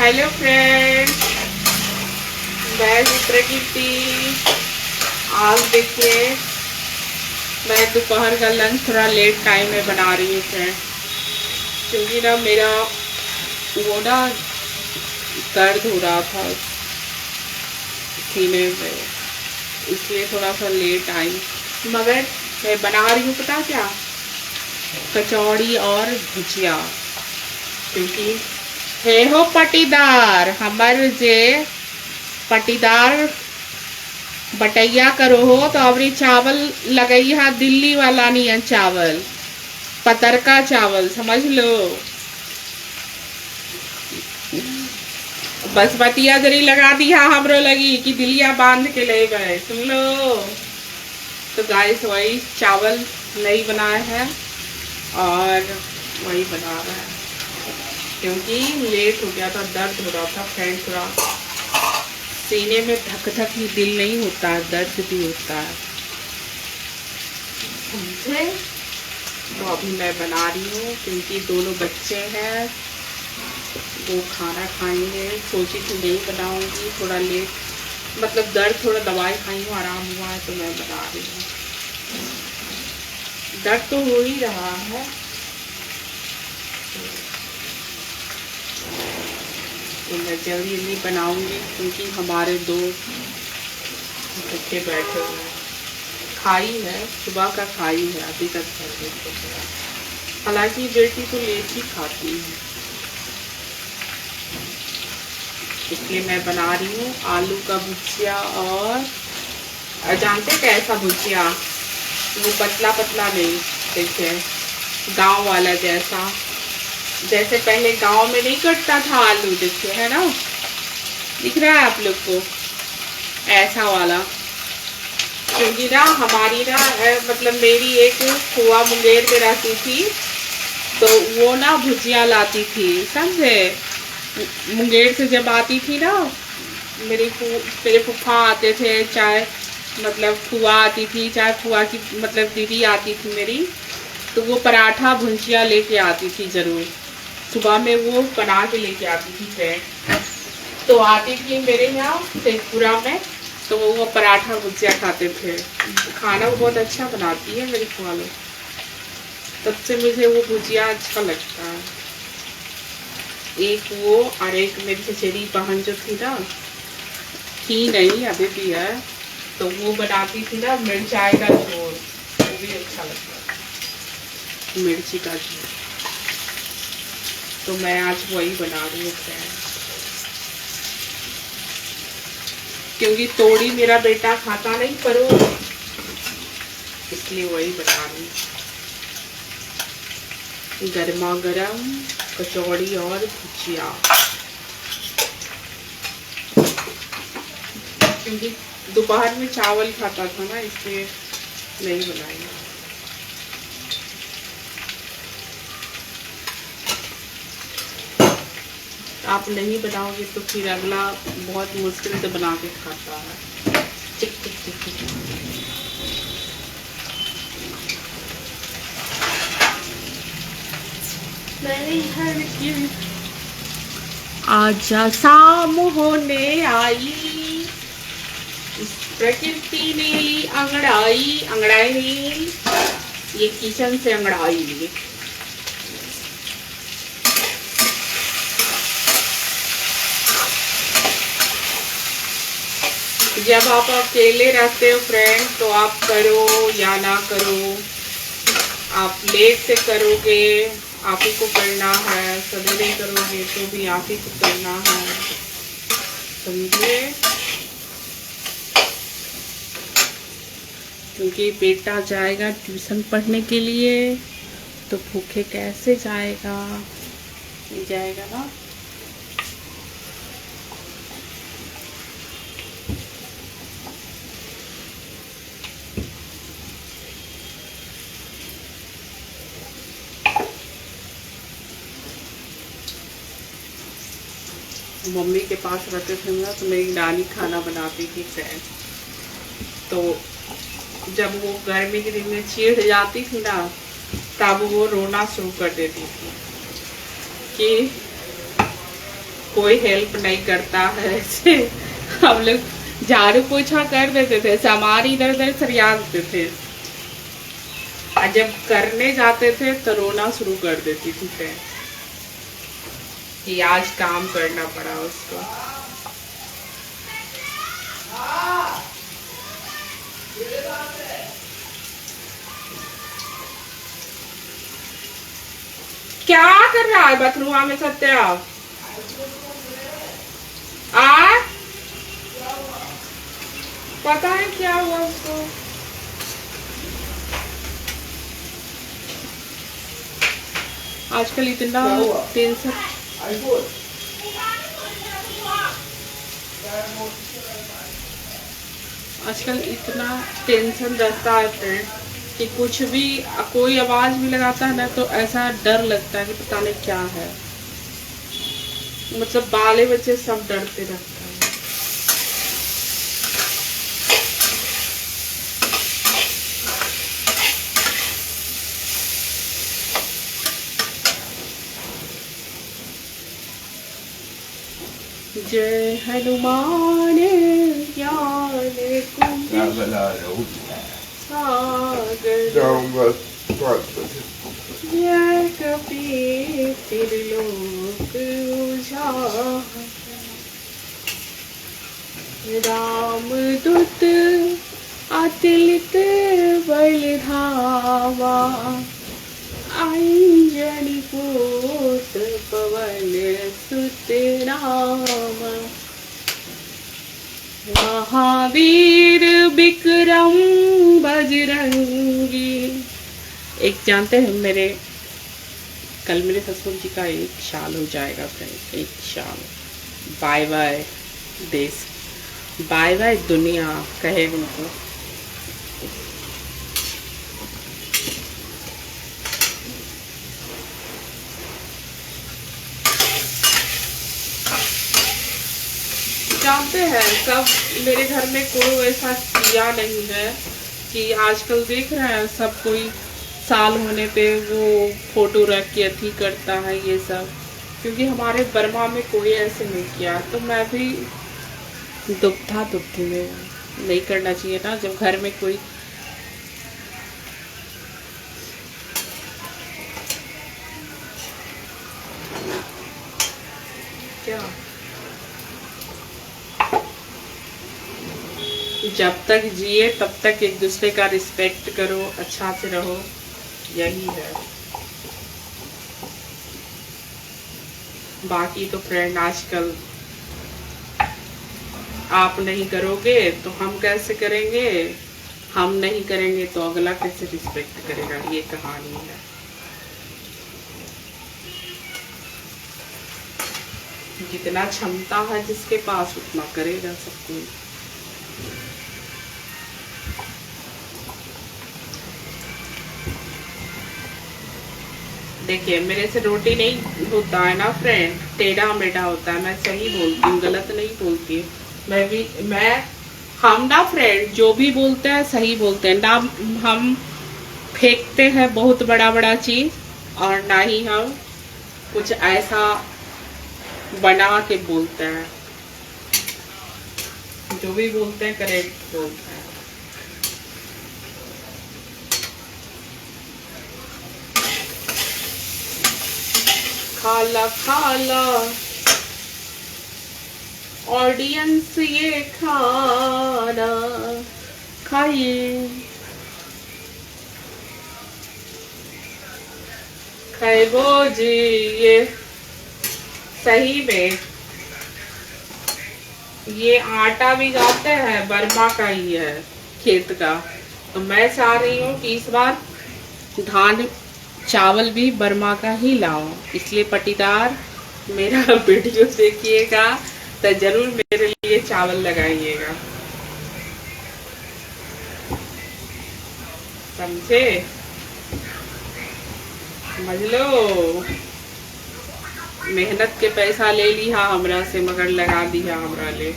Hello friends, मैं हूँ प्रकृति। आज देखिए मैं दोपहर का लंच थोड़ा लेट टाइम में बना रही हूँ फ्रेंड्स, क्योंकि ना मेरा वो ना दर्द हो रहा था सीने में, इसलिए थोड़ा सा लेट आई। मगर मैं बना रही हूँ पता क्या, कचौड़ी और भुजिया। क्योंकि हे हो पटीदार, हमार जे पटीदार बटैया करो हो तो अबरी चावल लगई है दिल्ली वाला नहीं है, चावल पतरका चावल समझ लो। बसमतिया जरी लगा दिया हमरो लगी कि दिलिया बांध के ले गए, सुन लो। तो गाइस वही चावल नहीं बनाए हैं और वही बना रहा है, क्योंकि लेट हो गया था, दर्द हो रहा था फ्रेंड, थोड़ा सीने में धक धक ही दिल नहीं होता है, दर्द भी होता है समझे। तो अभी मैं बना रही हूँ क्योंकि दोनों बच्चे हैं, वो खाना खाएंगे। सोची थी नहीं बनाऊंगी, थोड़ा लेट मतलब दर्द, थोड़ा दवाई खाई हूँ, आराम हुआ है तो मैं बना रही हूँ। दर्द तो हो ही रहा है, तो मैं जल्दी जल्दी बनाऊंगी क्योंकि हमारे दो बच्चे बैठे हुए हैं। खाई है, सुबह का खाई है, अभी तक है। हालांकि बेटी तो लेट ही खाती है, इसलिए मैं बना रही हूँ आलू का भुजिया। और जानते कैसा भुजिया, वो पतला पतला नहीं, देखिए गांव वाला जैसा, जैसे पहले गांव में नहीं कटता था आलू, देखिए है ना, दिख रहा है आप लोग को, ऐसा वाला। क्योंकि ना हमारी ना मतलब मेरी एक फुआ मुंगेर में रहती थी, तो वो ना भुजिया लाती थी, समझे। मुंगेर से जब आती थी ना, मेरे फूफा आते थे, चाहे मतलब फुआ आती थी, चाहे फुआ की मतलब दीदी आती थी मेरी, तो वो पराठा भुजिया लेके आती थी जरूर। सुबह में वो बना के लेके आती थी फ्रेंड। तो आती थी मेरे यहाँ शेखपुरा में, तो वो पराठा भुजिया खाते थे। खाना वो बहुत अच्छा बनाती है मेरी फुआ लोग, तब से मुझे वो भुजिया अच्छा लगता है। एक वो और एक मेरी चचेरी बहन जो थी ना, थी नहीं अभी भी है, तो वो बनाती थी ना मिर्चाई का झोल, वो भी अच्छा लगता है, मिर्ची का झोल। तो मैं आज वही बना रही हूँ फ्रेंड, क्योंकि तोड़ी मेरा बेटा खाता नहीं पर वो, इसलिए वही बना रही हूँ। गर्मा गर्म कचौड़ी और भुजिया, क्योंकि दोपहर में चावल खाता था ना, इसलिए नहीं बनाई। आप नहीं बनाओगे तो फिर अगला बहुत मुश्किल से बना के खाता है। चिक चिक चिक चिक। आजा शाम होने आई, प्रकृति ने ली अंगड़ाई, अंगड़ाई नहीं, ये किचन से अंगड़ाई ली। जब आप अकेले रहते हो फ्रेंड, तो आप करो या ना करो, आप लेट से करोगे आप ही को करना है, सवेरे करोगे तो भी आप ही को करना है, समझे। क्योंकि बेटा जाएगा ट्यूशन पढ़ने के लिए, तो भूखे कैसे जाएगा, नहीं जाएगा ना। मम्मी के पास रहते थे ना, तो मेरी नानी खाना बनाती थी फ्रेंड, तो जब वो गर्मी के दिन में चिढ़ जाती थी ना, तब वो रोना शुरू कर देती थी कि कोई हेल्प नहीं करता है ऐसे। हम लोग झाड़ू पोछा कर देते थे, सामान इधर उधर सरिया देते थे, और जब करने जाते थे तो रोना शुरू कर देती थी फिर कि आज काम करना पड़ा उसको। क्या कर रहा है बथरुआ में सत्या? पता है क्या हुआ उसको? आजकल इतना टेंशन, आजकल इतना टेंशन रहता है फ्रेंड कि कुछ भी, कोई आवाज भी लगाता है ना तो ऐसा डर लगता है कि पता नहीं क्या है। मतलब बाले बच्चे सब डरते रहते हैं। जय हनुमान ज्ञान कुंज सागर जय कपीस त्रिलोक उजागर। रामदूत अतुलित बल धामा, अंजनी पुत्र पवन सुत नामा। महावीर विक्रम बजरंगी। एक जानते हैं मेरे, कल मेरे ससुर जी का 1 साल हो जाएगा फ्रेंड, 1 साल। बाय बाय देश, बाय बाय दुनिया कहे उनको। जानते हैं सब, मेरे घर में कोई ऐसा किया नहीं है कि आजकल देख रहे हैं सब कोई साल होने पे वो फोटो रख के अथी करता है ये सब, क्योंकि हमारे बर्मा में कोई ऐसे नहीं किया। तो मैं भी दुखी में, नहीं करना चाहिए ना जब घर में कोई। क्या जब तक जिए तब तक एक दूसरे का रिस्पेक्ट करो, अच्छा से रहो, यही है। बाकी तो फ्रेंड आजकल आप नहीं करोगे तो हम कैसे करेंगे, हम नहीं करेंगे तो अगला कैसे रिस्पेक्ट करेगा, ये कहानी है। जितना क्षमता है जिसके पास उतना करेगा सब कोई। देखिए मेरे से रोटी नहीं होता है ना फ्रेंड, टेढ़ा मेढ़ा होता है। मैं सही बोलती हूँ, गलत नहीं बोलती। हम ना फ्रेंड जो भी बोलते हैं सही बोलते हैं ना। हम फेंकते हैं बहुत बड़ा बड़ा चीज, और ना ही हम कुछ ऐसा बना के बोलते हैं। जो भी बोलते हैं करेक्ट बोलते हैं। खाला खाला ऑडियंस ये खाना खाइए, खाइबो जी। ये सही में ये आटा भी जाते हैं बर्मा का ही है, खेत का। तो मैं चाह रही हूँ कि इस बार धान चावल भी बर्मा का ही लाओ। इसलिए पटीदार मेरा वीडियो देखिएगा तो जरूर मेरे लिए चावल लगाइएगा, समझे? समझ लो, मेहनत के पैसा ले लिया हमरा से मगर लगा दिया हमरा ले।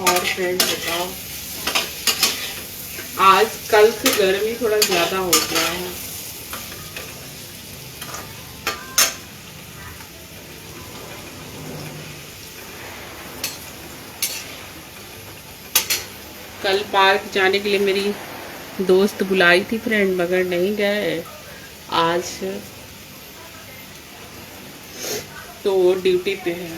और फ्रेंड्स बताओ, आज कल से गर्मी थोड़ा ज्यादा हो गया है। कल पार्क जाने के लिए मेरी दोस्त बुलाई थी फ्रेंड, मगर नहीं गए। आज तो ड्यूटी पे है।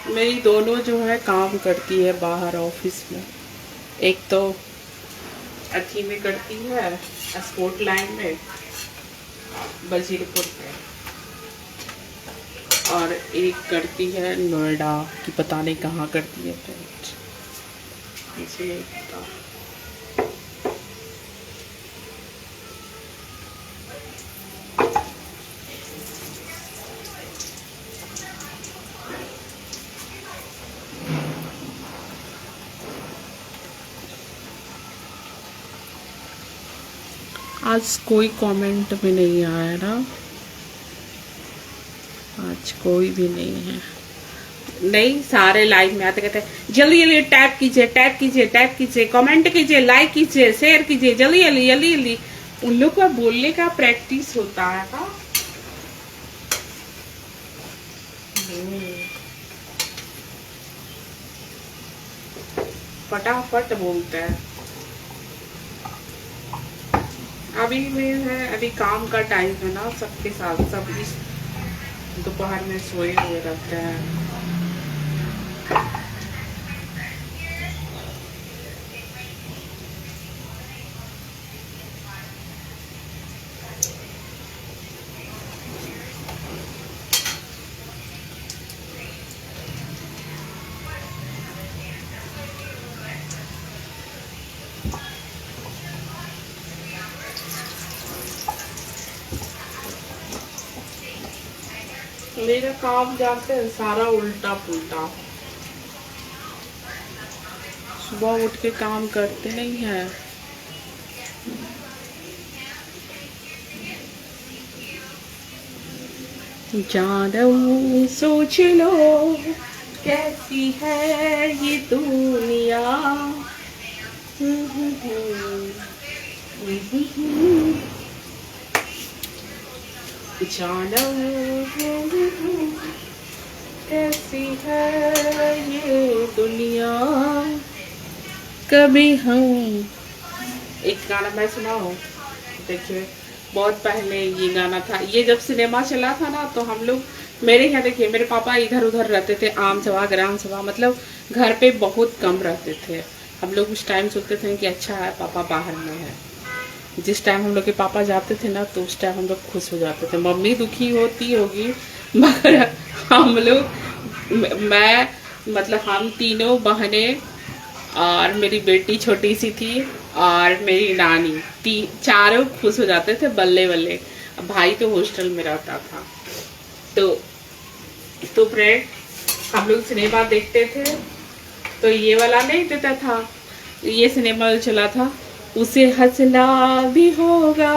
मेरी दोनों जो है काम करती है बाहर ऑफिस में। एक तो अथी में करती है, स्पोर्ट लाइन में बजीरपुर में, और एक करती है नोएडा की, पता नहीं कहाँ करती है फ्रेंड, मुझे नहीं पता। आज कोई कमेंट भी नहीं आया ना, आज कोई भी नहीं है। नहीं, सारे लाइव में आते कहते हैं जल्दी जल्दी टैप कीजिए, टैप कीजिए, टैप कीजिए, कमेंट कीजिए, लाइक कीजिए, शेयर कीजिए, जल्दी जल्दी जल्दी जल्दी। उन लोग का बोलने का प्रैक्टिस होता है ना। फटाफट बोलते हैं। अभी में है, अभी काम का टाइम है ना, सबके साथ सब इस दोपहर में सोए हुए रहते हैं। मेरा काम जानते हैं सारा उल्टा पुल्टा। सुबह उठ के काम करते नहीं है। जानो सोच लो कैसी है ये दुनिया, जानो कैसी है ये दुनिया। कभी हम, एक गाना मैं सुनाऊं, देखिए बहुत पहले ये गाना था, ये जब सिनेमा चला था ना, तो हम लोग, मेरे यहाँ देखिए मेरे पापा इधर उधर रहते थे, आम सभा ग्राम सभा, मतलब घर पे बहुत कम रहते थे। हम लोग उस टाइम सोचते थे कि अच्छा है पापा बाहर में है। जिस टाइम हम लोग के पापा जाते थे ना, तो उस टाइम हम लोग खुश हो जाते थे। मम्मी दुखी होती होगी, मगर हम लोग, मैं मतलब हम तीनों बहनें और मेरी बेटी छोटी सी थी और मेरी नानी, चारों खुश हो जाते थे बल्ले बल्ले। भाई तो हॉस्टल में रहता था। तो फ्रेंड, हम लोग सिनेमा देखते थे, तो ये वाला नहीं देता था, ये सिनेमा चला था, उसे हंसना भी होगा,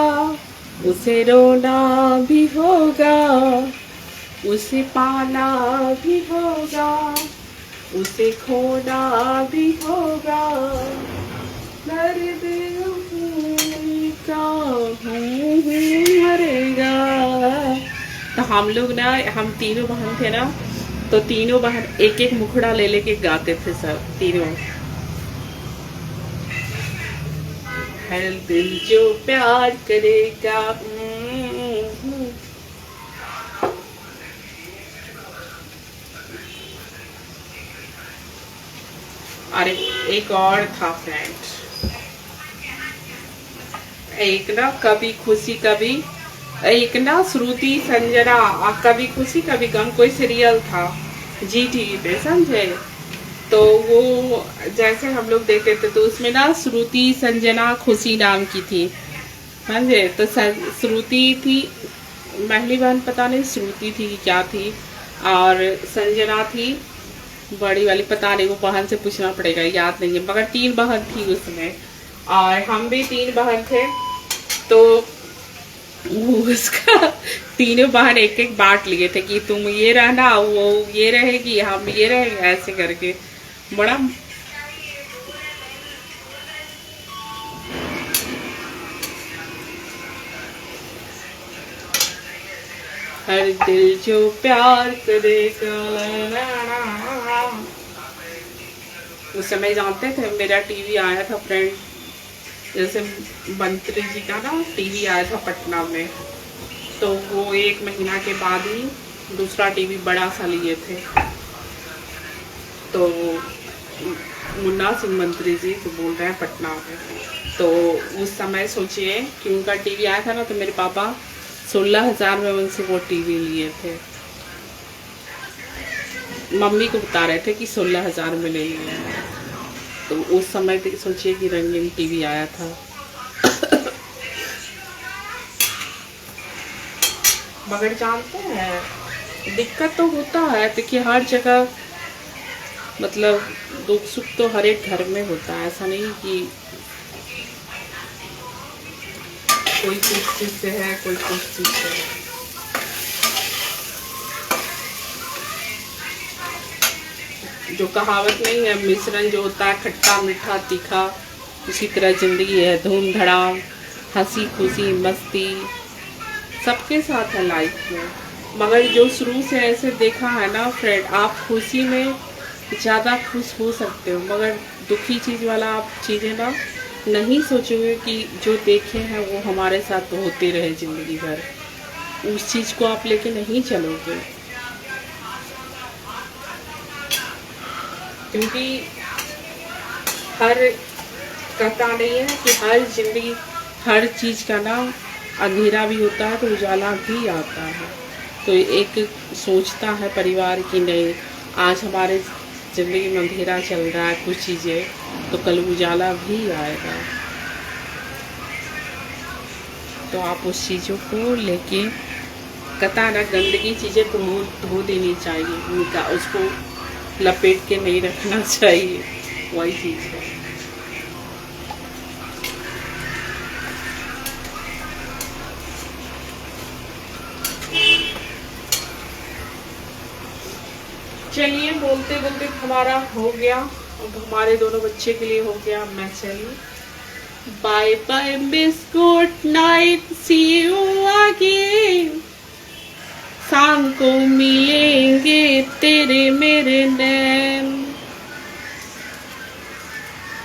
उसे रोना भी होगा, उसे पाना भी होगा, उसे खोना भी होगा, दर्द का मरेगा। तो हम लोग ना, हम तीनों बहन थे ना, तो तीनों बहन एक एक मुखड़ा ले लेके गाते थे सब तीनों। हर दिल जो प्यार करेगा। अरे एक और था फ्रेंड्स, एक ना कभी खुशी कभी, एक ना श्रुति संजना, कभी खुशी कभी गम, कोई सीरियल था जी टीवी पे, समझे। तो वो जैसे हम लोग देखते थे, तो उसमें ना श्रुति संजना खुशी नाम की थी, समझे। तो श्रुति थी पहली बहन, पता नहीं श्रुति थी कि क्या थी, और संजना थी बड़ी वाली, पता नहीं, वो बहन से पूछना पड़ेगा, याद नहीं है, मगर 3 बहन थी उसमें, और हम भी 3 बहन थे। तो वो उसका तीनों बहन एक एक बांट लिए थे कि तुम ये रहना, वो ये रहेगी, हम ये रहेंगे, ऐसे करके बड़ा। हर दिल जो प्यार करेगा। उस समय जानते थे मेरा टीवी आया था फ्रेंड, जैसे मंत्री जी का ना टीवी आया था पटना में, तो वो 1 महीना के बाद ही दूसरा टीवी बड़ा सा लिए थे। तो मुन्ना सिंह मंत्री जी तो बोल रहे हैं पटना में, तो उस समय सोचिए कि उनका टीवी आया था ना, तो मेरे पापा 16,000 में उनसे वो टीवी लिए थे। मम्मी को बता रहे थे कि 16,000 में ले लिए हैं। तो उस समय सोचिए कि रंगीन टीवी आया था। मगर जानते हैं दिक्कत तो होता है, देखिए हर जगह मतलब दुख सुख तो हर एक घर में होता है, ऐसा नहीं कि कोई कुछ चीज से है, कोई कुछ चीज से है। जो कहावत नहीं है, मिश्रण जो होता है खट्टा मीठा तीखा, उसी तरह जिंदगी है, धूम धड़ाम, हंसी खुशी मस्ती सबके साथ है लाइफ में। मगर जो शुरू से ऐसे देखा है ना फ्रेंड, आप खुशी में ज़्यादा खुश हो सकते हो, मगर दुखी चीज़ वाला आप चीज़ें ना नहीं सोचोगे कि जो देखे हैं वो हमारे साथ तो होते रहे ज़िंदगी भर, उस चीज़ को आप लेके नहीं चलोगे। क्योंकि हर कहता नहीं है कि हर जिंदगी हर चीज़ का ना अंधेरा भी होता है तो उजाला भी आता है। तो एक सोचता है परिवार की नहीं, आज हमारे ज़िंदगी में अंधेरा चल रहा है कुछ चीज़ें, तो कल उजाला भी आएगा। तो आप उस चीज़ों को लेके कहता ना गंदगी चीज़ें धो देनी चाहिए, उसको लपेट के नहीं रखना चाहिए, वही चीज़ है। चलिए बोलते बोलते हमारा हो गया, अब हमारे दोनों बच्चे के लिए हो गया। मैं चलिए bye bye miss, good night, see you again. शाम को मिलेंगे तेरे मेरे नैन।